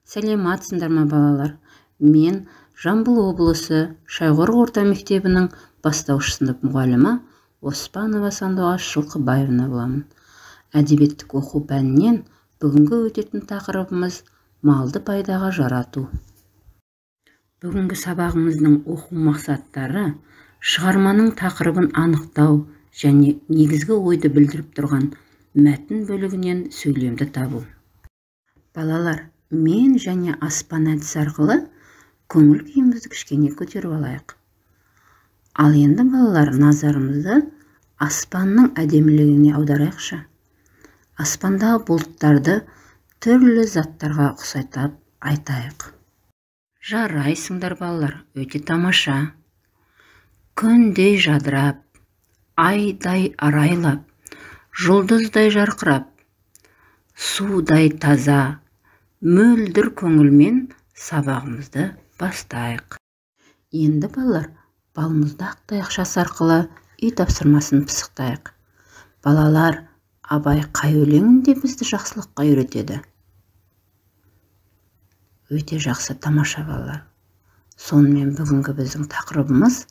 Сәлематсыңдар ма балалар? Мен Жамбыл облысы Шайғорық орта мектебінің бастауыш сынып мұғалімі Оспанова Сандуғаш Жылқыбаевна боламын. Әдебиеттік оқу пәнінен бүгінгі өтетін тақырыбымыз малды пайдаға жарату. Бүгінгі сабағымыздың оқу мақсаттары шығарманың тақырыбын анықтау және негізгі ойды білдіріп тұрған мәтін бөлігінен сөйлемді табу. Балалар, мен және аспан әдісі арқылы көңіл күйімізді кішкене көтеріп алайық. Ал енді балалар, назарымызды аспанның әдемілігіне аударайықшы. Аспандағы бұлттарды түрлі заттарға ұқсатып айтайық. Жарайсыңдар балалар, өте тамаша. Күндей жадырап, айдай арайлап, жұлдыздай жарқырап, судай таза, мөлдір көңілмен сабағымызды бастайық. Енді балалар, балмұздақ таяқшасы арқылы үй тапсырмасын пысықтайық. Балалар, Абай қай өлеңінде бізді жақсылыққа үйретеді? Өте жақсы, тамаша балалар. Сонымен бүгінгі біздің тақырыбымыз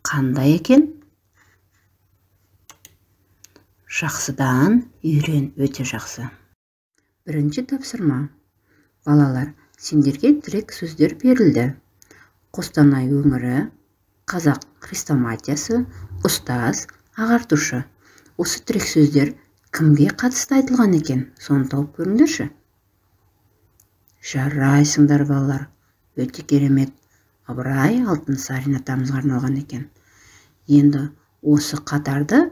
қандай екен? Жақсыдан үйрен, өте жақсы. Бірінші тапсырма. Балалар, сендерге тірек сөздер берілді. Қостанай өңірі, қазақ хрестоматиясы, ұстаз, ағартушы. Осы тірек сөздер кімге қатысты айтылған екен? Соны тауып көріңдерші. Жарайсыңдар балалар, өте керемет. Ыбырай Алтынсарин атамызға арналған екен. Енді осы қатарды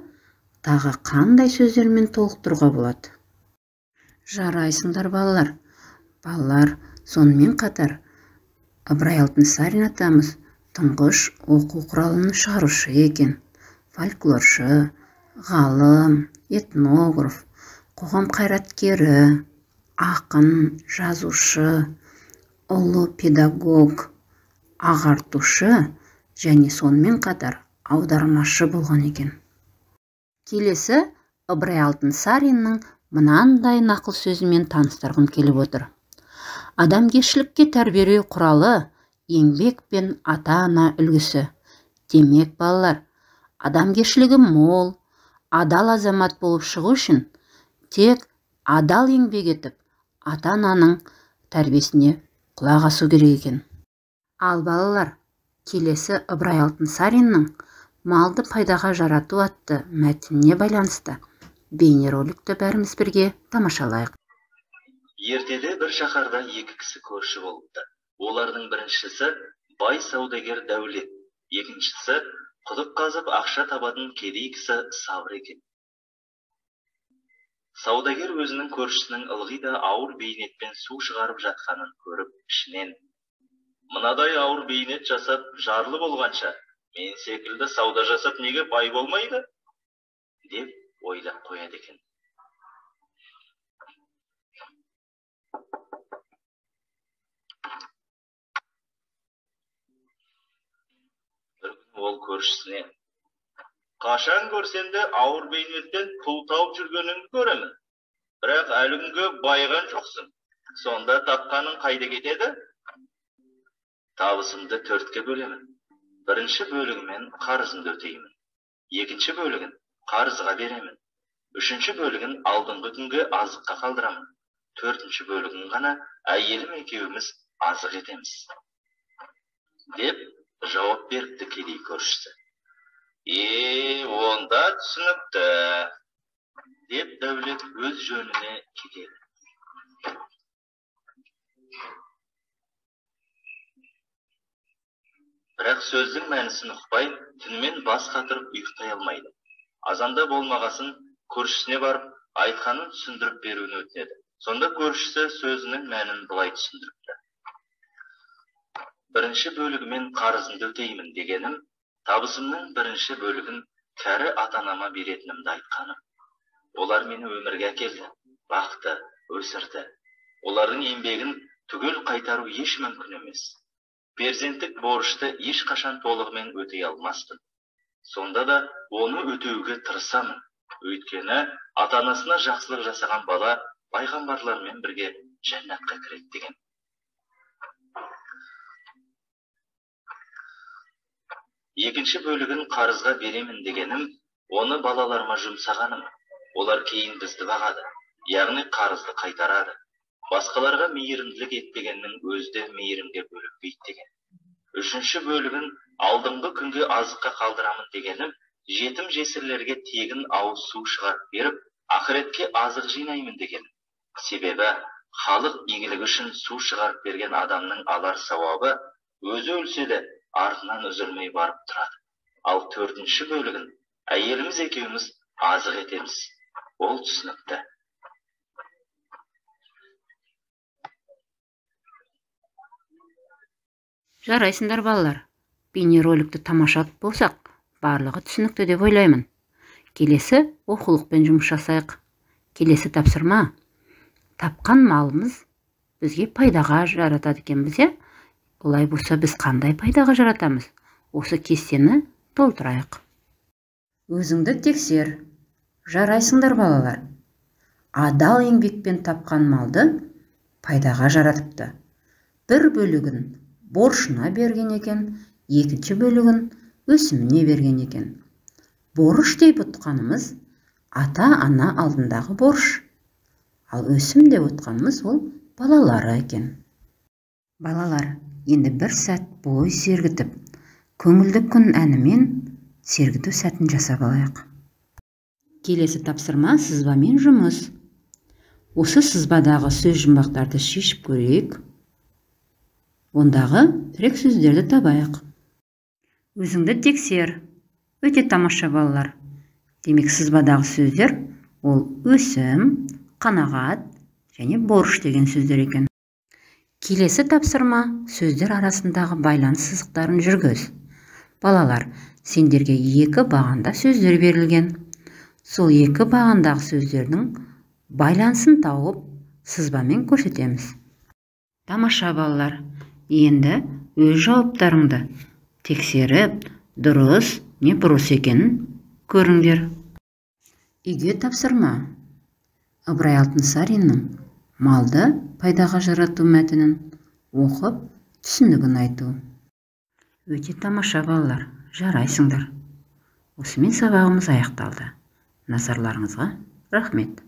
тағы қандай сөздермен толықтыруға болады? Жарайсыңдар балалар. Балалар, сонымен қатар Ыбырай Алтынсарин атамыз тұңғыш оқу құралының шығарушы екен. Фольклоршы, ғалым, этнограф, қоғам қайраткері, ақын, жазушы, ұлы педагог, ағартушы және сонымен қатар аудармашы болған екен. Келесі Ыбырай Алтынсариннің мынандай нақыл сөзімен таныстырғым келіп отыр. Адамгершілікке тәрбиелеу құралы еңбек пен ата-ана үлгісі. Демек балалар, адамгершілігі мол, адал азамат болып шығу үшін тек адал еңбек етіп, ата-ананың тәрбиесіне құлақ асу керек екен. Ал балалар, келесі Ыбырай Алтынсариннің малды пайдаға жарату атты мәтініне байланысты бейнероликті бәріміз бірге тамашалайық. Ертеде бір шаһарда екі кісі көрші болыпты. Олардың біріншісі бай саудагер Дәулет, екіншісі құдық қазып ақша табатын кедей кісі Сабыр екен. Саудагер өзінің көршісінің ылғи да ауыр бейнетпен су шығарып жатқанын көріп, ішінен: мынадай ауыр бейнет жасап жарлы болғанша, мен секілді сауда жасап неге бай болмайды? деп ойлап қояды екен. Бір күні ол көршісіне: қашан көрсем де ауыр бейнеттен пұл тауып жүргенін көремін. Бірақ әлі күнге байыған жоқсың. Сонда тапқаның қайда кетеді? Табысымды 4-ке бөлемін. Бірінші бөлігімен қарызымды өтеймін. Екінші бөлігін қарызға беремін. Үшінші бөлігін алдыңғы күнге азыққа қалдырамын. Төртінші бөлігін ғана әйелім екеуміз азық етеміз. деп жауап беріпті кедей көршісі. Онда түсінікті, деп Дәулет өз жөніне кетеді. Бірақ сөздің мәнісін ұқпай, түнімен бас қатырып ұйықтай алмайды. Азанда болмағасын көршісіне барып, айтқанын түсіндіріп беруін өтінеді. Сонда көршісі сөзінің мәнін былай түсіндіріпті. Бірінші бөлігімен қарызымды өтеймін дегенім, табысымның бірінші бөлігін кәрі ата-анама беретінімді айтқаным. Олар мені өмірге әкелді, бақты, өсірді. Олардың еңбегін түгел қайтару еш мүмкін емес. Перзенттік борышты ешқашан толығымен өтей алмаспын. Сонда да оны өтеуге тырысамын. Өйткені ата-анасына жақсылық жасаған бала пайғамбарлармен бірге жәннатқа кіреді деген. Екінші бөлігін қарызға беремін дегенім, оны балаларыма жұмсағаным. Олар кейін бізді бағады, яғни қарызды қайтарады. Басқаларға мейірімділік етпегеннің өзді мейірімге бөлікпейді деген. Үшінші бөлігін алдыңғы күнге азыққа қалдырамын дегенім, жетім жесірлерге тегін ауыз су шығарып беріп, ақыретке азық жинаймын деген. Себебі халық игілігі үшін су шығарып берген адамның алар сауабы өзі өлсе де артынан үзілмей барып тұрады. Ал төртінші бөлігін әйеліміз екеуміз азық етеміз. Ол түсінікті. Жарайсыңдар балалар. Бейнероликті тамашалап болсақ, барлығы түсінікті деп ойлаймын. Келесі оқулықпен жұмыс жасайық. Келесі тапсырма. Тапқан малымыз бізге пайдаға жаратады екенбіз, иә? Олай болса біз қандай пайдаға жаратамыз? Осы кестені толтырайық. Өзіңді тексер. Жарайсыңдар балалар. Адал еңбекпен тапқан малды пайдаға жаратыпты. Бір бөлігін борышына берген екен, екінші бөлігін өсіміне берген екен. Борыш деп отқанымыз ата-ана алдындағы борыш. Ал өсім деп отқанымыз ол балалары екен. Балалар, енді бір сәт бой сергітіп, көңілді күн әнімен сергіту сәтін жасап алайық. Келесі тапсырма сызбамен жұмыс. Осы сызбадағы сөз жұмбақтарды шешіп көрейік. Ондағы тірек сөздерді табайық. Өзіңді тексер. Өте тамаша балалар. Демек сызбадағы сөздер ол өсім, қанағат және борыш деген сөздер екен. Келесі тапсырма сөздер арасындағы байланыс сызықтарын жүргіз. Балалар, сендерге екі бағанда сөздер берілген. Сол екі бағандағы сөздердің байланысын тауып сызбамен көрсетеміз. Тамаша балалар. Енді өз жауаптарыңды тексеріп, дұрыс не бұрыс екенін көріңдер. Үйге тапсырма. Ыбырай Алтынсариннің малды пайдаға жарату мәтінін оқып, түсінігін айту. Өте тамаша балалар, жарайсыңдар. Осымен сабағымыз аяқталды. Назарларыңызға рахмет.